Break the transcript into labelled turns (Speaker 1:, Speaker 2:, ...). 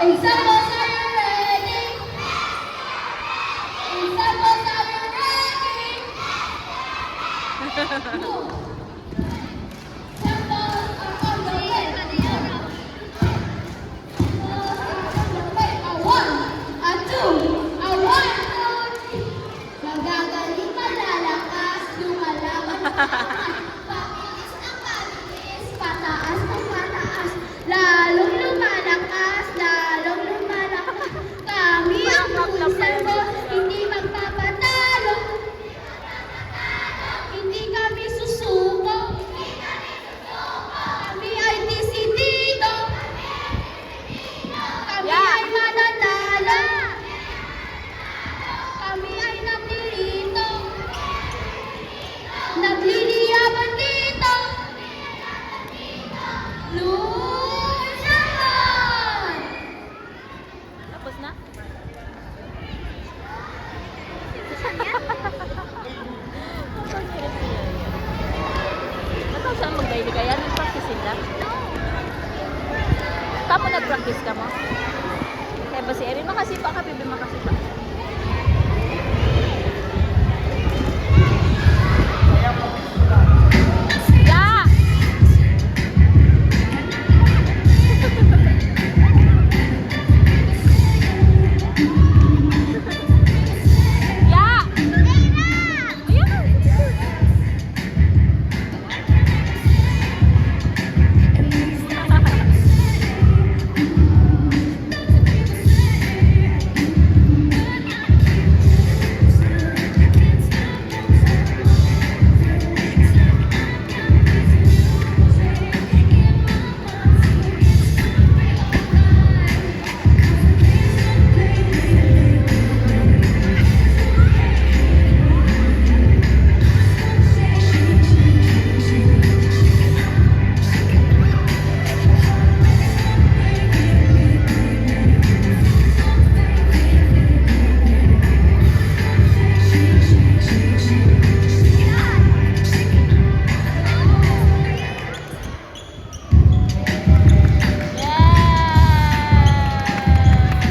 Speaker 1: Examples, are you ready? Examples, are you ready? Move. Examples are on the way. A one, a two, a one, two, three. Magagaling, malalakas, lumalaban, lumalaban. Pabilis ng pabilis, pataas ng pataas. Lalong lumalakas, lalong lumalakas. Kami ang puwisan mo, hindi magpapatalo. Hindi kami susuko. Kami ay desidido. Kami ay mananalo. Kami ay natirito. Nagliliyaban dito. Lusahan!
Speaker 2: Tapos na? Matawag saan mag-daily kaya? Nag-practice sila? Tamo nag-practice ka mo? Kaya ba si Erin makasipa ka? Bibi makasipa.